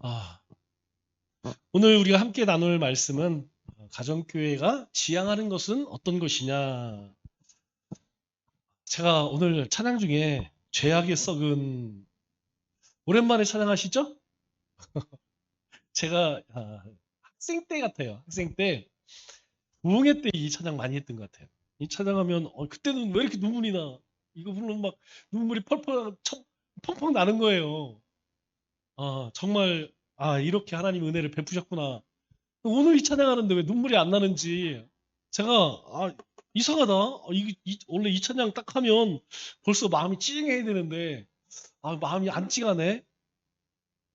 아, 오늘 우리가 함께 나눌 말씀은 가정교회가 지향하는 것은 어떤 것이냐. 제가 오늘 찬양 중에 죄악에 썩은 오랜만에 찬양하시죠? 제가 학생 때 같아요. 학생 때 부흥회 때 이 찬양 많이 했던 것 같아요. 이 찬양하면 그때는 왜 이렇게 눈물이 나? 이거 부르면 막 눈물이 펑펑 나는 거예요. 정말 이렇게 하나님 은혜를 베푸셨구나. 오늘 이 찬양하는데 왜 눈물이 안 나는지 제가 이상하다. 원래 이 찬양 딱 하면 벌써 마음이 찡해야 되는데 마음이 안 찡하네.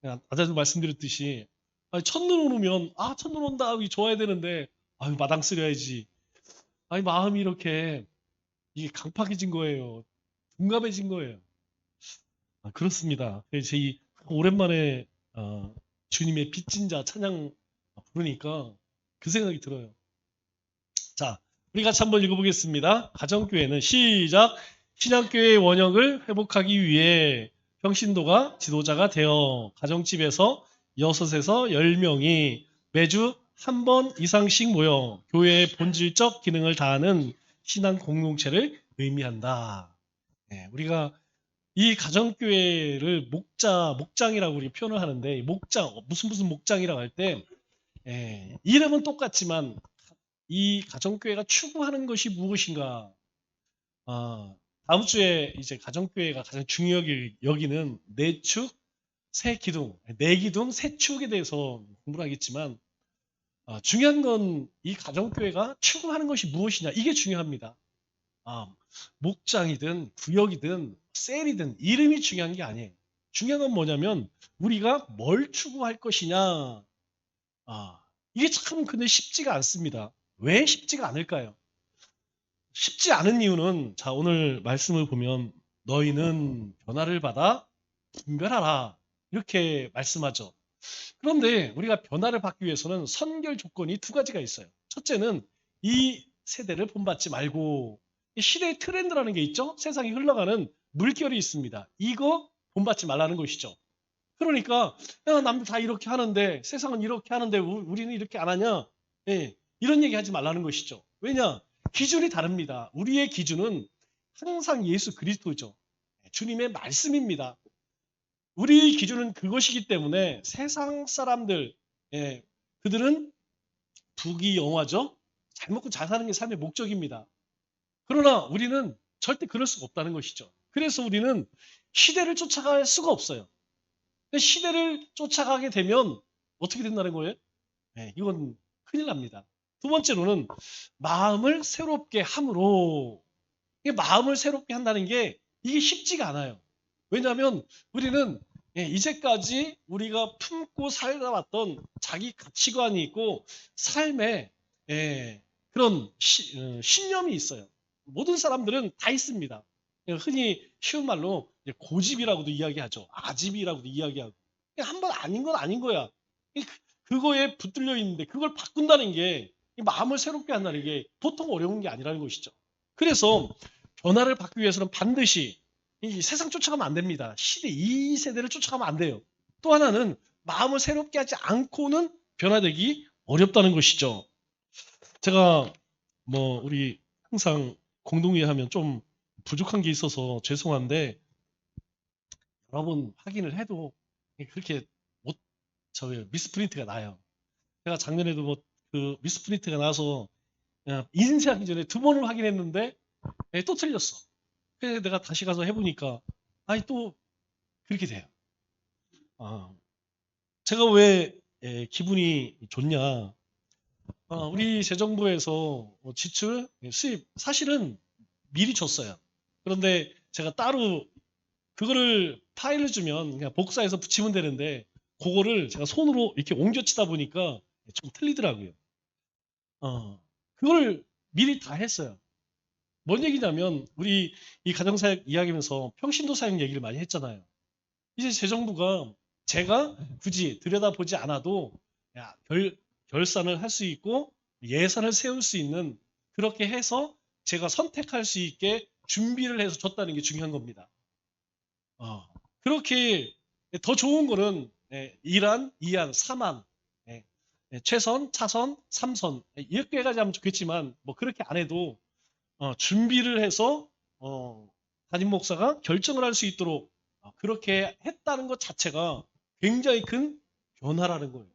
그냥 아까도 말씀드렸듯이 첫눈 오면 첫눈 온다 하고 좋아야 되는데 마당 쓰려야지. 마음이 이렇게 이게 강팍해진 거예요. 둔감해진 거예요. 그렇습니다. 그래서 제 오랜만에 주님의 빚진 자 찬양 부르니까 그 생각이 들어요. 자, 우리 같이 한번 읽어보겠습니다. 가정교회는 시작. 신앙교회의 원형을 회복하기 위해 평신도가 지도자가 되어 가정집에서 6에서 10명이 매주 한 번 이상씩 모여 교회의 본질적 기능을 다하는 신앙 공동체를 의미한다. 우리가 이 가정교회를 목장이라고 우리 표현을 하는데, 무슨 목장이라고 할 때, 이름은 똑같지만 이 가정교회가 추구하는 것이 무엇인가? 다음 주에 이제 가정교회가 가장 중요하게 여기는 내축, 새기둥, 내기둥, 새축에 대해서 공부를 하겠지만, 중요한 건 이 가정교회가 추구하는 것이 무엇이냐? 이게 중요합니다. 목장이든 구역이든 셀이든 이름이 중요한 게 아니에요. 중요한 건 뭐냐면 우리가 뭘 추구할 것이냐. 이게 참 근데 쉽지가 않습니다. 왜 쉽지가 않을까요? 쉽지 않은 이유는 자 오늘 말씀을 보면 너희는 변화를 받아 분별하라 이렇게 말씀하죠. 그런데 우리가 변화를 받기 위해서는 선결 조건이 두 가지가 있어요. 첫째는 이 세대를 본받지 말고 시대의 트렌드라는 게 있죠. 세상이 흘러가는 물결이 있습니다. 이거 본받지 말라는 것이죠. 그러니까 야, 남들 다 이렇게 하는데 세상은 이렇게 하는데 우리는 이렇게 안 하냐? 이런 얘기 하지 말라는 것이죠. 왜냐? 기준이 다릅니다. 우리의 기준은 항상 예수 그리스도죠. 주님의 말씀입니다. 우리의 기준은 그것이기 때문에 세상 사람들, 그들은 부귀영화죠. 잘 먹고 잘 사는 게 삶의 목적입니다. 그러나 우리는 절대 그럴 수가 없다는 것이죠. 그래서 우리는 시대를 쫓아갈 수가 없어요. 시대를 쫓아가게 되면 어떻게 된다는 거예요? 이건 큰일 납니다. 두 번째로는 마음을 새롭게 함으로 마음을 새롭게 한다는 게 이게 쉽지가 않아요. 왜냐하면 우리는 이제까지 우리가 품고 살아왔던 자기 가치관이 있고 삶에 그런 신념이 있어요. 모든 사람들은 다 있습니다. 흔히 쉬운 말로 고집이라고도 이야기하죠. 아집이라고도 이야기하고. 한 번 아닌 건 아닌 거야. 그거에 붙들려 있는데 그걸 바꾼다는 게 마음을 새롭게 한다는 게 보통 어려운 게 아니라는 것이죠. 그래서 변화를 받기 위해서는 반드시 이 세상 쫓아가면 안 됩니다. 이 세대를 쫓아가면 안 돼요. 또 하나는 마음을 새롭게 하지 않고는 변화되기 어렵다는 것이죠. 제가 우리 항상 공동회 하면 좀 부족한 게 있어서 죄송한데 여러 번 확인을 해도 그렇게 미스프린트가 나요. 제가 작년에도 그 미스프린트가 나서 그냥 인쇄하기 전에 두 번을 확인했는데 또 틀렸어. 그래서 내가 다시 가서 해보니까 또 그렇게 돼요. 제가 왜 기분이 좋냐? 우리 재정부에서 지출, 수입 사실은 미리 줬어요. 그런데 제가 따로 그거를 파일을 주면 그냥 복사해서 붙이면 되는데 그거를 제가 손으로 이렇게 옮겨치다 보니까 좀 틀리더라고요. 그걸 미리 다 했어요. 뭔 얘기냐면 우리 이 가정사역 이야기하면서 평신도 사역 얘기를 많이 했잖아요. 이제 재정부가 제가 굳이 들여다보지 않아도 결산을 할 수 있고 예산을 세울 수 있는 그렇게 해서 제가 선택할 수 있게 준비를 해서 줬다는 게 중요한 겁니다. 그렇게 더 좋은 거는 이란, 이안, 삼안, 예, 최선, 차선, 삼선 이렇게 해가지고 하면 좋겠지만 뭐 그렇게 안 해도 준비를 해서 담임 목사가 결정을 할 수 있도록 그렇게 했다는 것 자체가 굉장히 큰 변화라는 거예요.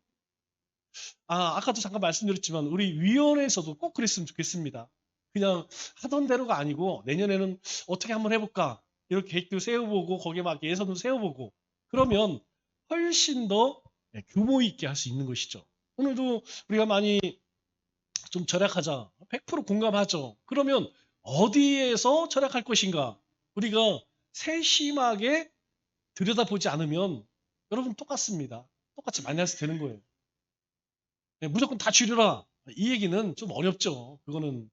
아까도 잠깐 말씀드렸지만 우리 위원회에서도 꼭 그랬으면 좋겠습니다. 그냥 하던 대로가 아니고 내년에는 어떻게 한번 해볼까 이렇게 계획도 세워보고 거기에 막 예산도 세워보고 그러면 훨씬 더 규모 있게 할 수 있는 것이죠. 오늘도 우리가 많이 좀 절약하자 100% 공감하죠. 그러면 어디에서 절약할 것인가 우리가 세심하게 들여다보지 않으면 여러분 똑같습니다. 똑같이 마이너스 되는 거예요. 무조건 다 줄여라. 이 얘기는 좀 어렵죠. 그거는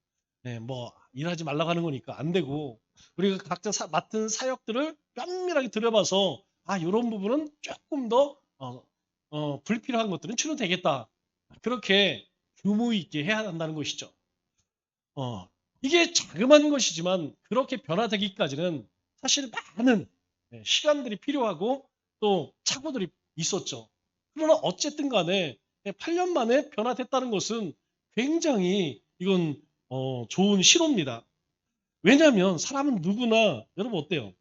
뭐 일하지 말라고 하는 거니까 안 되고 우리가 각자 맡은 사역들을 면밀하게 들여봐서 이런 부분은 조금 더 불필요한 것들은 줄여되겠다. 그렇게 규모 있게 해야 한다는 것이죠. 이게 자그마한 것이지만 그렇게 변화되기까지는 사실 많은 시간들이 필요하고 또 착오들이 있었죠. 그러나 어쨌든 간에 8년 만에 변화됐다는 것은 굉장히 이건 좋은 신호입니다. 왜냐하면 사람은 누구나 여러분 어때요?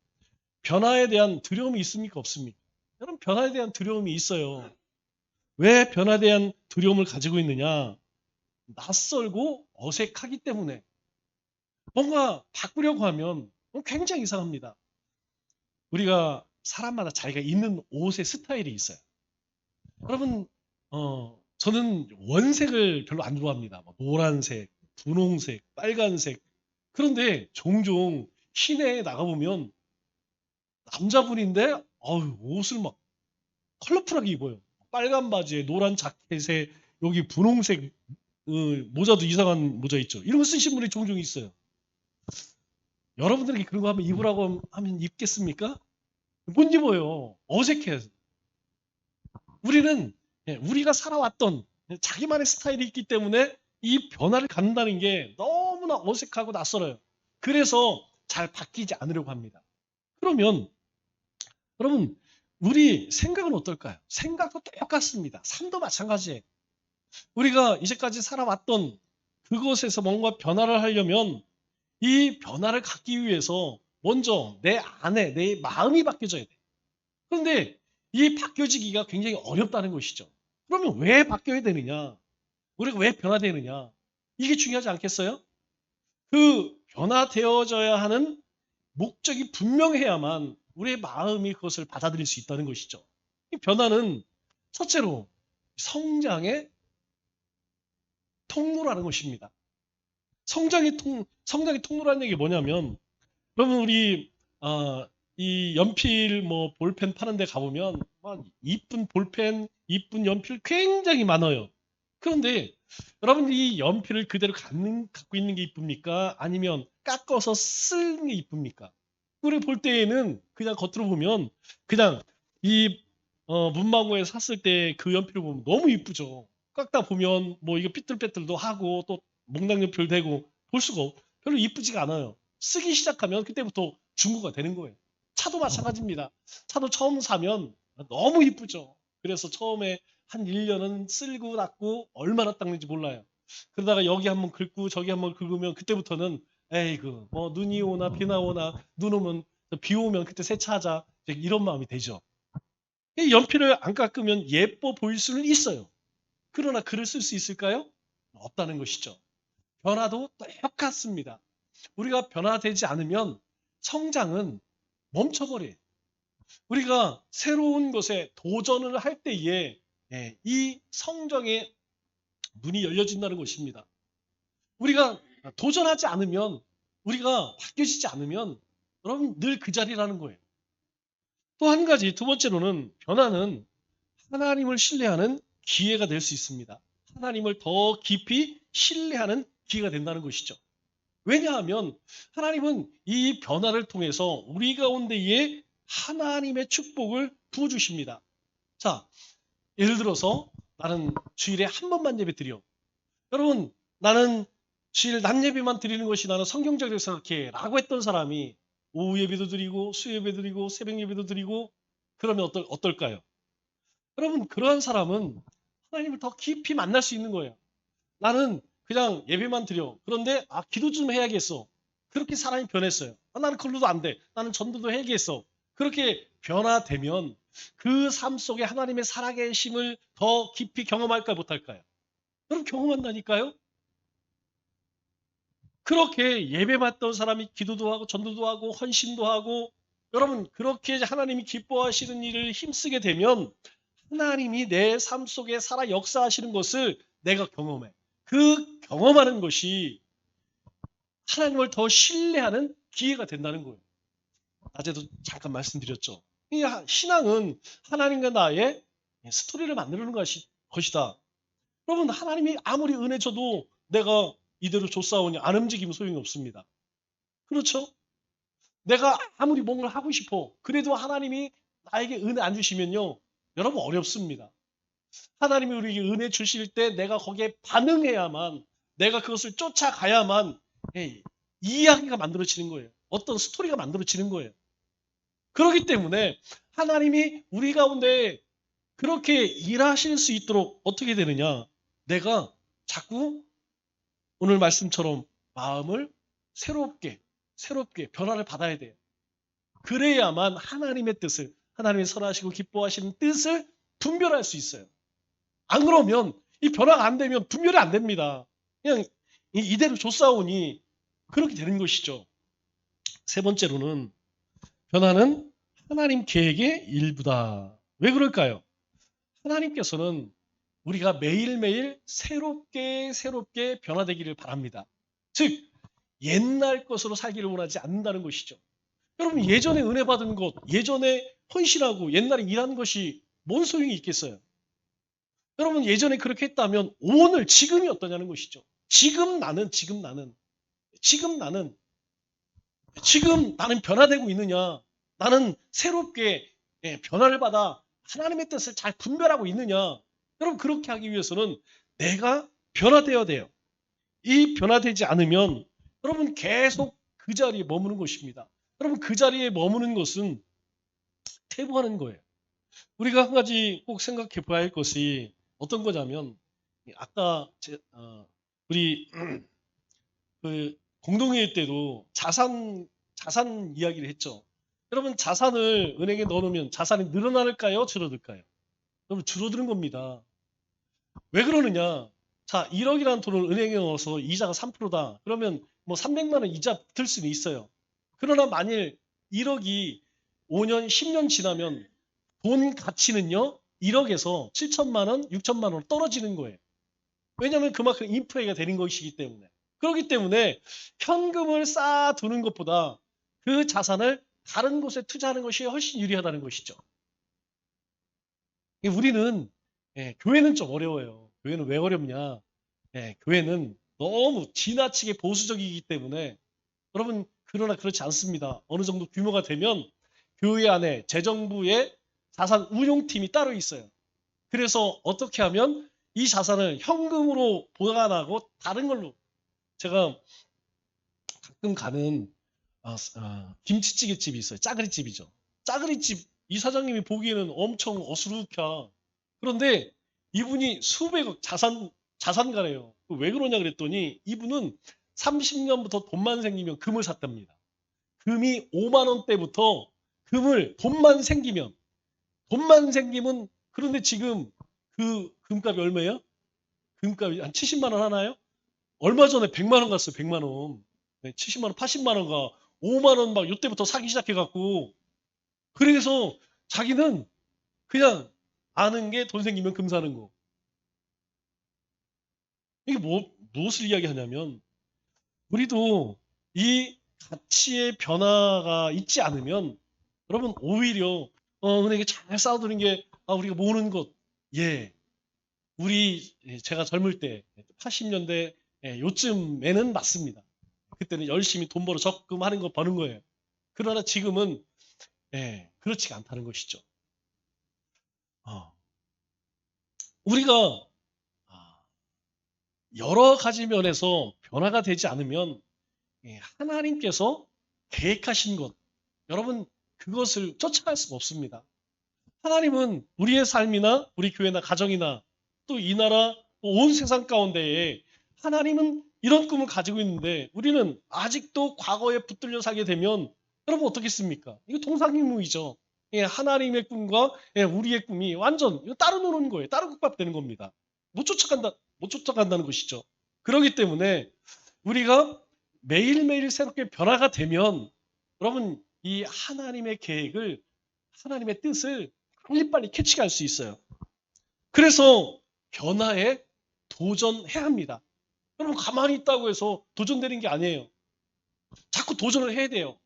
변화에 대한 두려움이 있습니까? 없습니까? 여러분 변화에 대한 두려움이 있어요. 왜 변화에 대한 두려움을 가지고 있느냐? 낯설고 어색하기 때문에 뭔가 바꾸려고 하면 굉장히 이상합니다. 우리가 사람마다 자기가 입는 옷의 스타일이 있어요. 여러분 저는 원색을 별로 안 좋아합니다. 뭐 노란색, 분홍색, 빨간색. 그런데 종종 시내에 나가보면 남자분인데 옷을 막 컬러풀하게 입어요. 빨간 바지에 노란 자켓에 여기 분홍색 모자도 이상한 모자 있죠. 이런 거 쓰신 분이 종종 있어요. 여러분들에게 그런 거 하면 입으라고 하면 입겠습니까? 못 입어요. 어색해요. 우리는 우리가 살아왔던 자기만의 스타일이 있기 때문에 이 변화를 갖는다는 게 너무나 어색하고 낯설어요. 그래서 잘 바뀌지 않으려고 합니다. 그러면 여러분 우리 생각은 어떨까요? 생각도 똑같습니다. 삶도 마찬가지예요. 우리가 이제까지 살아왔던 그것에서 뭔가 변화를 하려면 이 변화를 갖기 위해서 먼저 내 안에 내 마음이 바뀌어져야 돼. 그런데 이 바뀌어지기가 굉장히 어렵다는 것이죠. 그러면 왜 바뀌어야 되느냐? 우리가 왜 변화되느냐? 이게 중요하지 않겠어요? 그 변화되어져야 하는 목적이 분명해야만 우리의 마음이 그것을 받아들일 수 있다는 것이죠. 이 변화는 첫째로 성장의 통로라는 것입니다. 성장의 통로라는 얘기 뭐냐면 여러분 우리 이 연필 뭐 볼펜 파는 데 가보면 막 이쁜 볼펜, 이쁜 연필 굉장히 많아요. 그런데 여러분 이 연필을 그대로 갖고 있는 게 이쁩니까? 아니면 깎아서 쓰는 게 이쁩니까? 우리 볼 때에는 그냥 겉으로 보면 그냥 이 문방구에 샀을 때 그 연필을 보면 너무 이쁘죠. 깎다 보면 뭐 이거 삐뚤빼뚤도 하고 또 목낭연필 되고 볼 수가 별로 이쁘지가 않아요. 쓰기 시작하면 그때부터 중고가 되는 거예요. 차도 마찬가지입니다. 차도 처음 사면 너무 이쁘죠. 그래서 처음에 한 1년은 쓸고 닦고 얼마나 닦는지 몰라요. 그러다가 여기 한번 긁고 저기 한번 긁으면 그때부터는 에이그 뭐 눈이 오나 비나 오나 눈 오면 비 오면 그때 세차하자 이런 마음이 되죠. 이 연필을 안 깎으면 예뻐 보일 수는 있어요. 그러나 글을 쓸 수 있을까요? 없다는 것이죠. 변화도 똑같습니다. 우리가 변화되지 않으면 성장은 멈춰버려요. 우리가 새로운 것에 도전을 할 때에 이 성장의 문이 열려진다는 것입니다. 우리가 도전하지 않으면 우리가 바뀌어지지 않으면 여러분 늘 그 자리라는 거예요. 또 한 가지 두 번째로는 변화는 하나님을 신뢰하는 기회가 될 수 있습니다. 하나님을 더 깊이 신뢰하는 기회가 된다는 것이죠. 왜냐하면 하나님은 이 변화를 통해서 우리 가운데에 하나님의 축복을 부어주십니다. 자, 예를 들어서 나는 주일에 한 번만 예배 드려. 여러분 나는 주일 낮 예배만 드리는 것이 나는 성경적이라고 생각해 라고 했던 사람이 오후 예배도 드리고 수요 예배 드리고 새벽 예배도 드리고 그러면 어떨까요? 여러분 그러한 사람은 하나님을 더 깊이 만날 수 있는 거예요. 나는 그냥 예배만 드려. 그런데 기도 좀 해야겠어. 그렇게 사람이 변했어요. 나는 그걸로도 안 돼. 나는 전도도 해야겠어. 그렇게 변화되면 그 삶 속에 하나님의 살아계심을 더 깊이 경험할까 못할까요? 그럼 경험한다니까요. 그렇게 예배받던 사람이 기도도 하고 전도도 하고 헌신도 하고 여러분 그렇게 하나님이 기뻐하시는 일을 힘쓰게 되면 하나님이 내 삶 속에 살아 역사하시는 것을 내가 경험해. 그 경험하는 것이 하나님을 더 신뢰하는 기회가 된다는 거예요. 낮에도 잠깐 말씀드렸죠. 이 신앙은 하나님과 나의 스토리를 만드는 것이다. 여러분 하나님이 아무리 은혜 줘도 내가 이대로 줬사오니 안 움직이면 소용이 없습니다. 그렇죠? 내가 아무리 뭔가를 하고 싶어. 그래도 하나님이 나에게 은혜 안 주시면요. 여러분 어렵습니다. 하나님이 우리에게 은혜 주실 때 내가 거기에 반응해야만 내가 그것을 쫓아가야만 이야기가 만들어지는 거예요. 어떤 스토리가 만들어지는 거예요. 그렇기 때문에 하나님이 우리 가운데 그렇게 일하실 수 있도록 어떻게 되느냐. 내가 자꾸 오늘 말씀처럼 마음을 새롭게 변화를 받아야 돼요. 그래야만 하나님의 뜻을 하나님이 선하시고 기뻐하시는 뜻을 분별할 수 있어요. 안 그러면 이 변화가 안 되면 분별이 안 됩니다. 그냥 이대로 줬사오니 그렇게 되는 것이죠. 세 번째로는 변화는 하나님 계획의 일부다. 왜 그럴까요? 하나님께서는 우리가 매일매일 새롭게 변화되기를 바랍니다. 즉 옛날 것으로 살기를 원하지 않는다는 것이죠. 여러분 예전에 은혜 받은 것, 예전에 헌신하고 옛날에 일한 것이 뭔 소용이 있겠어요? 여러분 예전에 그렇게 했다면 오늘 지금이 어떠냐는 것이죠. 지금 나는 변화되고 있느냐? 나는 새롭게 변화를 받아 하나님의 뜻을 잘 분별하고 있느냐? 여러분 그렇게 하기 위해서는 내가 변화되어야 돼요. 이 변화되지 않으면 여러분 계속 그 자리에 머무는 것입니다. 여러분 그 자리에 머무는 것은 퇴보하는 거예요. 우리가 한 가지 꼭 생각해 봐야 할 것이 어떤 거냐면 아까 우리 그 공동회의 때도 자산 이야기를 했죠. 여러분 자산을 은행에 넣어놓으면 자산이 늘어날까요? 줄어들까요? 여러분 줄어드는 겁니다. 왜 그러느냐? 자 1억이라는 돈을 은행에 넣어서 이자가 3%다. 그러면 뭐 300만 원 이자 붙을 수는 있어요. 그러나 만일 1억이 5년, 10년 지나면 돈 가치는요 1억에서 7천만 원, 6천만 원 떨어지는 거예요. 왜냐하면 그만큼 인플레이가 되는 것이기 때문에. 그렇기 때문에 현금을 쌓아두는 것보다 그 자산을 다른 곳에 투자하는 것이 훨씬 유리하다는 것이죠. 우리는 교회는 좀 어려워요. 교회는 왜 어렵냐? 교회는 너무 지나치게 보수적이기 때문에 여러분 그러나 그렇지 않습니다. 어느 정도 규모가 되면 교회 안에 재정부의 자산 운용팀이 따로 있어요. 그래서 어떻게 하면 이 자산을 현금으로 보관하고 다른 걸로 제가 가끔 가는 김치찌개 집이 있어요. 짜그리 집이죠. 짜그리 집 이 사장님이 보기에는 엄청 어수룩해. 그런데 이분이 수백억 자산가래요. 왜 그러냐 그랬더니 이분은 30년부터 돈만 생기면 금을 샀답니다. 금이 5만 원대부터 돈만 생기면 그런데 지금 그 금값이 얼마예요? 금값이 한 70만 원 하나요? 얼마 전에 100만 원 갔어요. 100만 원. 70만 원, 80만 원가 5만 원 막 이때부터 사기 시작해 갖고 그래서 자기는 그냥 아는 게 돈 생기면 금 사는 거. 이게 무엇을 이야기하냐면 우리도 이 가치의 변화가 있지 않으면 여러분 오히려 은행에 잘 쌓아두는 게 우리가 모으는 것. 예. 제가 젊을 때 80년대 요쯤에는 맞습니다. 그때는 열심히 돈 벌어 적금하는 거 버는 거예요. 그러나 지금은 그렇지가 않다는 것이죠. 우리가 여러 가지 면에서 변화가 되지 않으면 하나님께서 계획하신 것 여러분 그것을 쫓아갈 수가 없습니다. 하나님은 우리의 삶이나 우리 교회나 가정이나 또 이 나라 또 온 세상 가운데에 하나님은 이런 꿈을 가지고 있는데 우리는 아직도 과거에 붙들려 살게 되면 여러분 어떻겠습니까? 이거 동상이몽이죠. 예, 하나님의 꿈과 예, 우리의 꿈이 완전 이거 따로 노는 거예요. 따로 국밥되는 겁니다. 못 쫓아간다는 것이죠. 그렇기 때문에 우리가 매일매일 새롭게 변화가 되면 여러분 이 하나님의 계획을 하나님의 뜻을 빨리빨리 캐치할 수 있어요. 그래서 변화에 도전해야 합니다. 여러분 가만히 있다고 해서 도전되는 게 아니에요. 자꾸 도전을 해야 돼요.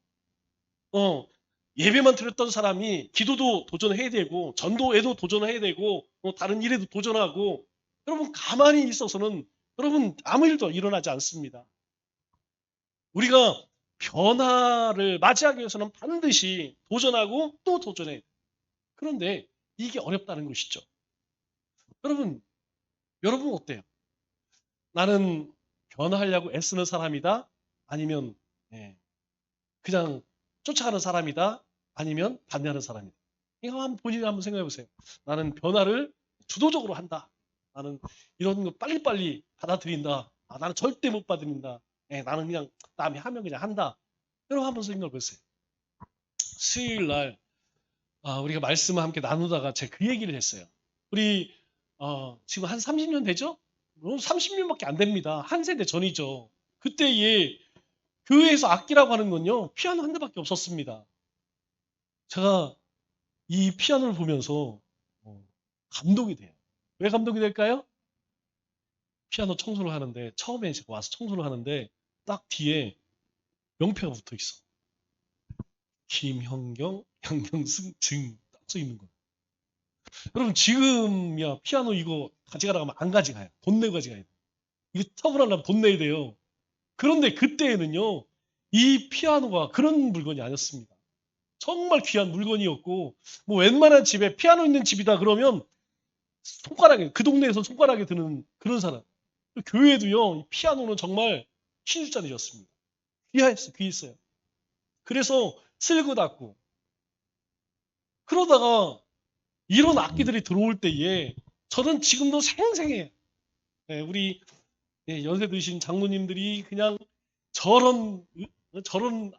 예배만 드렸던 사람이 기도도 도전해야 되고 전도에도 도전해야 되고 다른 일에도 도전하고 여러분 가만히 있어서는 여러분 아무 일도 일어나지 않습니다. 우리가 변화를 맞이하기 위해서는 반드시 도전하고 또 도전해. 그런데 이게 어렵다는 것이죠. 여러분 어때요? 나는 변화하려고 애쓰는 사람이다? 아니면 그냥 쫓아가는 사람이다? 아니면 반대하는 사람이다? 이거 본인이 한번 생각해 보세요. 나는 변화를 주도적으로 한다. 나는 이런 거 빨리빨리 받아들인다. 나는 절대 못 받아들인다. 나는 그냥 남이 하면 그냥 한다. 여러분 한번 생각해 보세요. 수요일 날 우리가 말씀을 함께 나누다가 제가 그 얘기를 했어요. 우리 지금 한 30년 되죠? 30년밖에 안 됩니다. 한 세대 전이죠. 그때에 교회에서 악기라고 하는 건요. 피아노 한 대밖에 없었습니다. 제가 이 피아노를 보면서 감동이 돼요. 왜 감동이 될까요? 피아노 청소를 하는데 처음에 제가 와서 청소를 하는데 딱 뒤에 명패가 붙어 있어. 김형경, 양경승, 증 딱 써 있는 거예요. 여러분 지금이야 피아노 이거 가져가라고 하면 안 가져가요. 돈 내고 가져가야 돼요. 이거 처분하려면 돈 내야 돼요. 그런데 그때에는요. 이 피아노가 그런 물건이 아니었습니다. 정말 귀한 물건이었고 뭐 웬만한 집에 피아노 있는 집이다 그러면 손가락에 그 동네에서 손가락에 드는 그런 사람. 교회도요. 피아노는 정말 신주잔이었습니다. 귀했어요. 그래서 쓸고 닦고 그러다가 이런 악기들이 들어올 때에 저는 지금도 생생해요. 우리 연세 드신 장로님들이 그냥 저런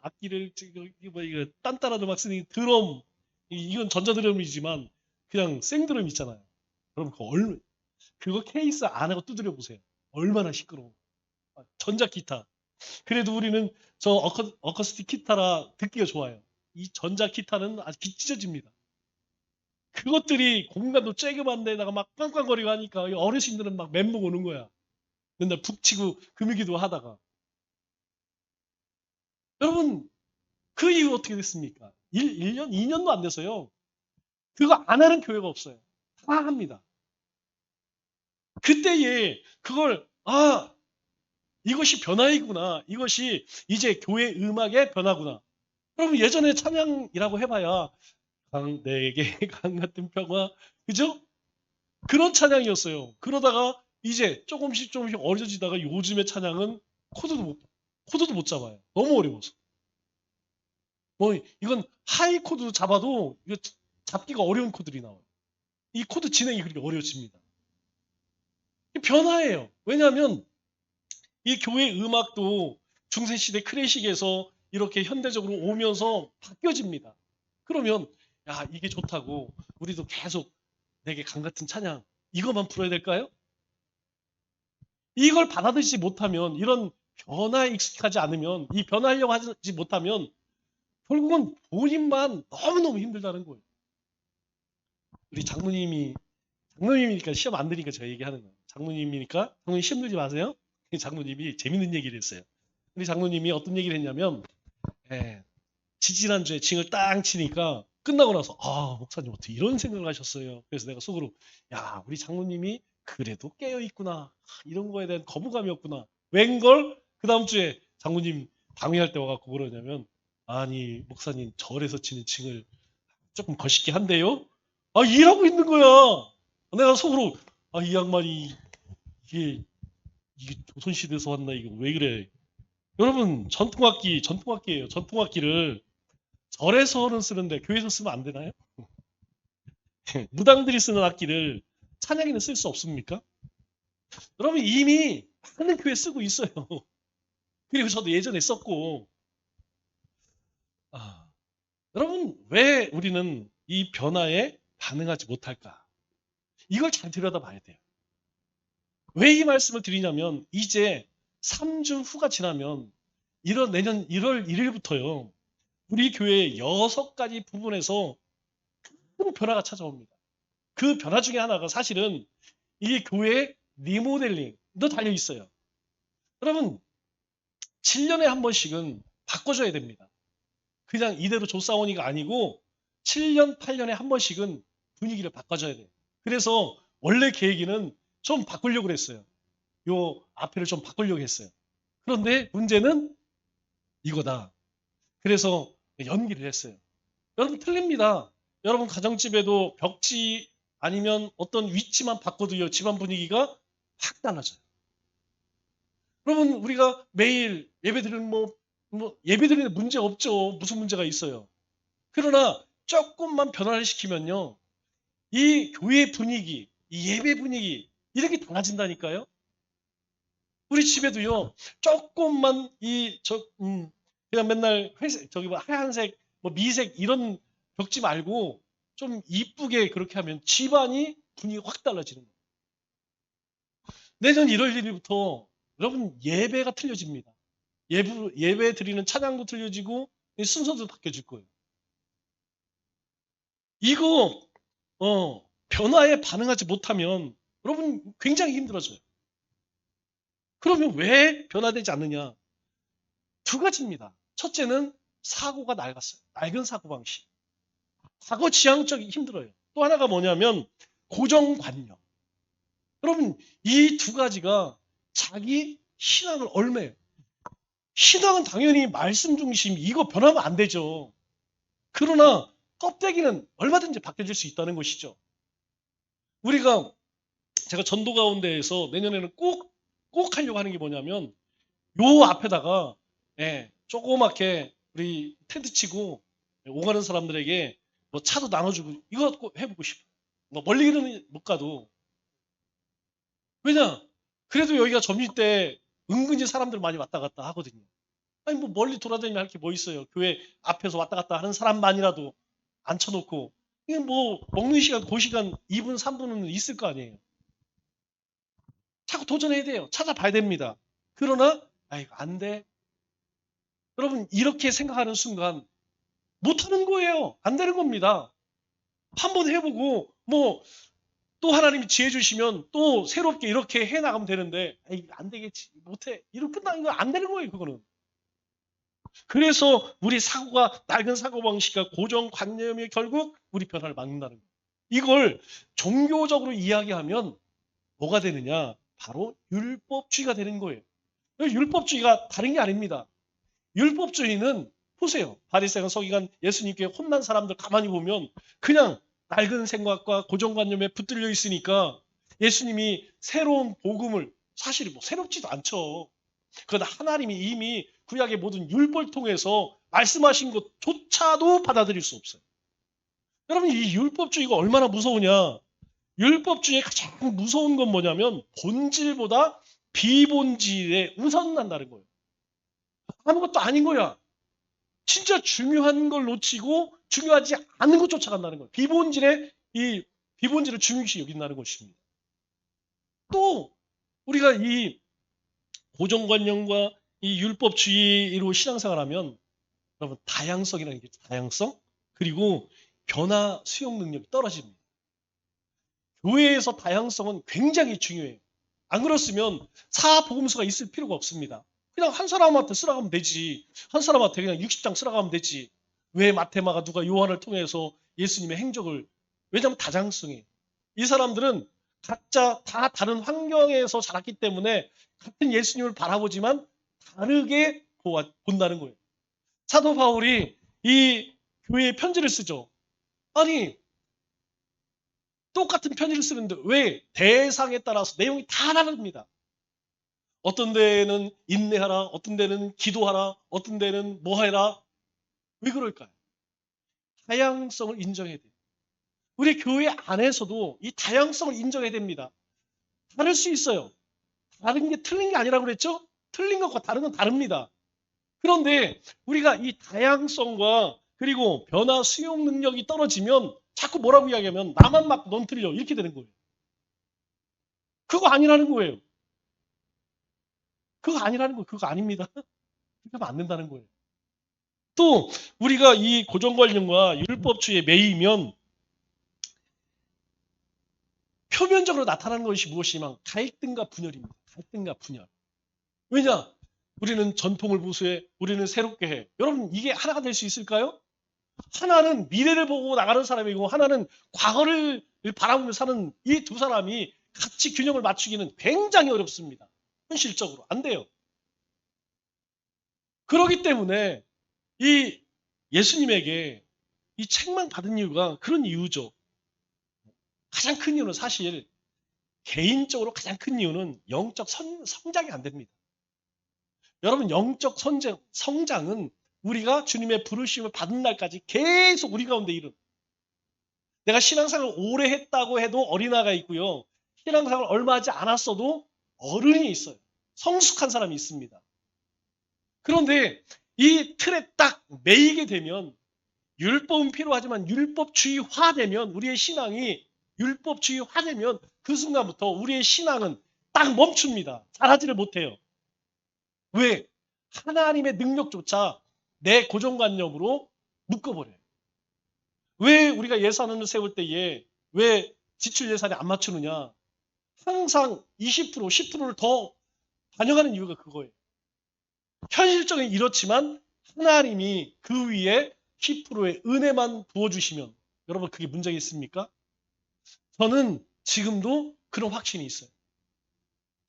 악기를 이거 딴따라도 막 쓰는 드럼 이건 전자드럼이지만 그냥 생드럼 있잖아요. 여러분 그거 케이스 안 하고 두드려 보세요. 얼마나 시끄러워. 전자 기타. 그래도 우리는 저 어쿠스틱 기타라 듣기가 좋아요. 이 전자 기타는 아주 찢어집니다. 그것들이 공간도 쬐그만 데다가 막 꽝꽝거리고 하니까 어르신들은 막 멘붕 오는 거야. 맨날 푹 치고 금기도 하다가. 여러분 그 이후 어떻게 됐습니까? 1년, 2년도 안 돼서요. 그거 안 하는 교회가 없어요. 다 합니다. 그때에 그걸 이것이 변화이구나. 이것이 이제 교회 음악의 변화구나. 여러분 예전에 찬양이라고 해봐야 내게 강 같은 평화 그죠? 그런 찬양이었어요. 그러다가 이제 조금씩 어려지다가 요즘의 찬양은 코드도 못 잡아요. 너무 어려워서. 뭐 이건 하이 코드 잡아도 이거 잡기가 어려운 코드들이 나와요. 이 코드 진행이 그렇게 어려워집니다. 변화예요. 왜냐하면 이 교회 음악도 중세시대 클래식에서 이렇게 현대적으로 오면서 바뀌어집니다. 그러면 야 이게 좋다고 우리도 계속 내게 강 같은 찬양 이것만 불러야 될까요? 이걸 받아들이지 못하면 이런 변화에 익숙하지 않으면 이 변화하려고 하지 못하면 결국은 본인만 너무너무 힘들다는 거예요. 우리 장로님이니까 시험 안 드니까 저 얘기하는 거예요. 장로님이니까 장로님 시험 들지 마세요. 장로님이 재밌는 얘기를 했어요. 우리 장로님이 어떤 얘기를 했냐면 지지난주에 징을 땅 치니까 끝나고 나서 목사님 어떻게 이런 생각을 하셨어요. 그래서 내가 속으로 야 우리 장로님이 그래도 깨어있구나. 이런 거에 대한 거부감이 없구나. 웬걸 그 다음 주에 장로님 당회할 때 와갖고 그러냐면 아니 목사님 절에서 치는 징을 조금 거시기 한데요. 일하고 있는 거야. 내가 속으로 이 양반이 이게 조선시대에서 왔나 이거 왜 그래. 여러분 전통악기예요. 전통악기를 절에서는 쓰는데 교회에서 쓰면 안 되나요? 무당들이 쓰는 악기를 찬양에는 쓸 수 없습니까? 여러분 이미 많은 교회 쓰고 있어요. 그리고 저도 예전에 썼고 아, 여러분 왜 우리는 이 변화에 반응하지 못할까? 이걸 잘 들여다봐야 돼요. 왜 이 말씀을 드리냐면 이제 3주 후가 지나면 내년 1월 1일부터요. 우리 교회의 6가지 부분에서 큰 변화가 찾아옵니다. 그 변화 중에 하나가 사실은 이 교회 리모델링도 달려 있어요. 여러분 7년에 한 번씩은 바꿔줘야 됩니다. 그냥 이대로 조사오니가 아니고 7년, 8년에 한 번씩은 분위기를 바꿔줘야 돼요. 그래서 원래 계획에는 좀 바꾸려고 그랬어요. 요 앞에를 좀 바꾸려고 했어요. 그런데 문제는 이거다. 그래서 연기를 했어요. 여러분 틀립니다. 여러분 가정집에도 벽지 아니면 어떤 위치만 바꿔도요 집안 분위기가 확 달라져요. 여러분 우리가 매일 예배드리는 예배드리는 문제 없죠. 무슨 문제가 있어요. 그러나 조금만 변화를 시키면요 이 교회 분위기, 이 예배 분위기 이렇게 달라진다니까요. 우리 집에도요 조금만 그냥 맨날 회색 하얀색 미색 이런 벽지 말고 좀 이쁘게 그렇게 하면 집안이 분위기가 확 달라지는 거예요. 내년 1월 1일부터 여러분 예배가 틀려집니다. 예배 드리는 찬양도 틀려지고 순서도 바뀌어질 거예요. 이거 변화에 반응하지 못하면 여러분 굉장히 힘들어져요. 그러면 왜 변화되지 않느냐? 2가지입니다. 첫째는 사고가 낡았어요. 낡은 사고방식. 사고 지향적이 힘들어요. 또 하나가 뭐냐면 고정관념. 여러분 이 2가지가 자기 신앙을 얽매요. 신앙은 당연히 말씀 중심 이거 변하면 안 되죠. 그러나 껍데기는 얼마든지 바뀌어질 수 있다는 것이죠. 제가 전도 가운데에서 내년에는 꼭 하려고 하는 게 뭐냐면 요 앞에다가 조그맣게 우리 텐트 치고 오가는 사람들에게 차도 나눠주고 이거 꼭 해보고 싶어요. 멀리는 못 가도 왜냐 그래도 여기가 점심 때 은근히 사람들 많이 왔다 갔다 하거든요. 아니 멀리 돌아다니면 할 게 뭐 있어요. 교회 앞에서 왔다 갔다 하는 사람만이라도 앉혀놓고 이게 먹는 시간 그 시간 2분 3분은 있을 거 아니에요. 자꾸 도전해야 돼요. 찾아봐야 됩니다. 그러나 이거 안 돼. 여러분 이렇게 생각하는 순간 못하는 거예요. 안 되는 겁니다. 한번 해보고 또 하나님이 지혜 주시면 또 새롭게 이렇게 해나가면 되는데 안 되겠지 못해 이러고 끝나는 거 안 되는 거예요. 그거는. 그래서 우리 사고가 낡은 사고방식과 고정관념이 결국 우리 변화를 막는다는 거예요. 이걸 종교적으로 이야기하면 뭐가 되느냐? 바로 율법주의가 되는 거예요. 율법주의가 다른 게 아닙니다. 율법주의는 보세요. 바리새인 서기관 예수님께 혼난 사람들 가만히 보면 그냥 낡은 생각과 고정관념에 붙들려 있으니까 예수님이 새로운 복음을 사실 새롭지도 않죠. 그러나 하나님이 이미 구약의 모든 율법을 통해서 말씀하신 것조차도 받아들일 수 없어요. 여러분 이 율법주의가 얼마나 무서우냐. 율법주의의 가장 무서운 건 뭐냐면 본질보다 비본질에 우선난다는 거예요. 아무것도 아닌 거야. 진짜 중요한 걸 놓치고 중요하지 않은 것 쫓아간다는 거예요. 비본질을 중요시 여긴다는 것입니다. 또 우리가 이 고정관념과 이 율법주의로 신앙생활하면 여러분 다양성이라는 게 다양성 그리고 변화 수용 능력이 떨어집니다. 교회에서 다양성은 굉장히 중요해요. 안 그렇으면 사복음서가 있을 필요가 없습니다. 그냥 한 사람한테 쓰라고 하면 되지. 한 사람한테 그냥 60장 쓰라고 하면 되지. 왜 마테마가 누가 요한을 통해서 예수님의 행적을 왜냐하면 다장성이에요. 이 사람들은 각자 다 다른 환경에서 자랐기 때문에 같은 예수님을 바라보지만 다르게 본다는 거예요. 사도 바울이 이 교회에 편지를 쓰죠. 아니 똑같은 편지를 쓰는데 왜 대상에 따라서 내용이 다 다릅니다. 어떤 데는 인내하라, 어떤 데는 기도하라, 어떤 데는 뭐 해라. 왜 그럴까요? 다양성을 인정해야 돼요. 우리 교회 안에서도 이 다양성을 인정해야 됩니다. 다를 수 있어요. 다른 게 틀린 게 아니라고 그랬죠? 틀린 것과 다른 건 다릅니다. 그런데 우리가 이 다양성과 그리고 변화 수용 능력이 떨어지면 자꾸 뭐라고 이야기하면 나만 맞고 넌 틀려 이렇게 되는 거예요. 그거 아니라는 거예요. 그거 아니라는 거예요. 그거 아닙니다. 그렇게 하면 안 된다는 거예요. 또 우리가 이 고정관념과 율법주의에 매이면 표면적으로 나타나는 것이 무엇이냐면 갈등과 분열입니다. 갈등과 분열. 왜냐? 우리는 전통을 보수해, 우리는 새롭게 해. 여러분 이게 하나가 될 수 있을까요? 하나는 미래를 보고 나가는 사람이고 하나는 과거를 바라보며 사는 이 두 사람이 같이 균형을 맞추기는 굉장히 어렵습니다. 현실적으로 안 돼요. 그렇기 때문에 이 예수님에게 이 책망 받은 이유가 그런 이유죠. 가장 큰 이유는 사실 개인적으로 가장 큰 이유는 영적 성장이 안 됩니다. 여러분 영적 성장은 우리가 주님의 부르심을 받은 날까지 계속 우리 가운데 일은 내가 신앙생활을 오래 했다고 해도 어린아이가 있고요. 신앙생활을 얼마 하지 않았어도 어른이 있어요. 성숙한 사람이 있습니다. 그런데 이 틀에 딱 매이게 되면 율법은 필요하지만 율법주의화되면 우리의 신앙이 율법주의화되면 그 순간부터 우리의 신앙은 딱 멈춥니다. 잘하지를 못해요. 왜? 하나님의 능력조차 내 고정관념으로 묶어버려요. 왜 우리가 예산을 세울 때에 왜 지출 예산에 안 맞추느냐? 항상 20%, 10%를 더 반영하는 이유가 그거예요. 현실적인 이렇지만 하나님이 그 위에 10%의 은혜만 부어주시면 여러분 그게 문제가 있습니까? 저는 지금도 그런 확신이 있어요.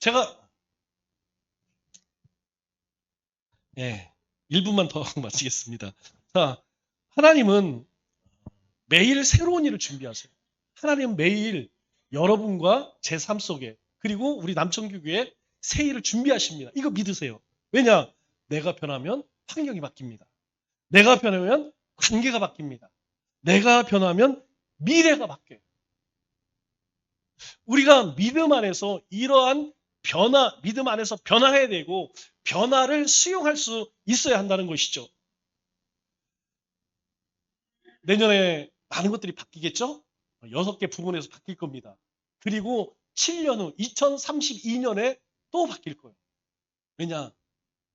제가 1분만 더 마치겠습니다. 자, 하나님은 매일 새로운 일을 준비하세요. 하나님은 매일 여러분과 제 삶 속에 그리고 우리 남천교교에 새 일을 준비하십니다. 이거 믿으세요. 왜냐? 내가 변하면 환경이 바뀝니다. 내가 변하면 관계가 바뀝니다. 내가 변하면 미래가 바뀌어요. 우리가 믿음 안에서 이러한 믿음 안에서 변화해야 되고 변화를 수용할 수 있어야 한다는 것이죠. 내년에 많은 것들이 바뀌겠죠? 6개 부분에서 바뀔 겁니다. 그리고 7년 후 2032년에 또 바뀔 거예요. 왜냐?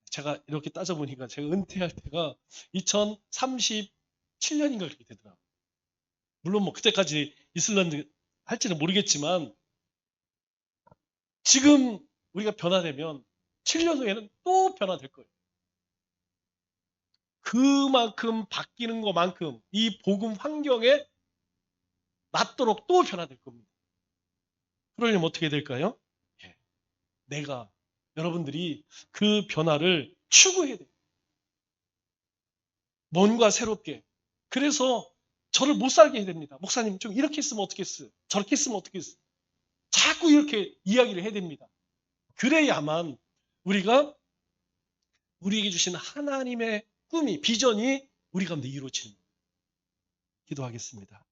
제가 이렇게 따져보니까 제가 은퇴할 때가 2037년인가 그렇게 되더라고요. 물론 뭐 그때까지 있을런지 할지는 모르겠지만 지금 우리가 변화되면 7년 후에는 또 변화될 거예요. 그만큼 바뀌는 것만큼 이 복음 환경에 맞도록 또 변화될 겁니다. 그러려면 어떻게 될까요? 내가 여러분들이 그 변화를 추구해야 돼요. 뭔가 새롭게. 그래서 저를 못 살게 해야 됩니다. 목사님 좀 이렇게 했으면 어떻게 했어요? 저렇게 했으면 어떻게 했어요? 자꾸 이렇게 이야기를 해야 됩니다. 그래야만 우리가 우리에게 주신 하나님의 꿈이 비전이 우리 가운데 이루어집니다. 기도하겠습니다.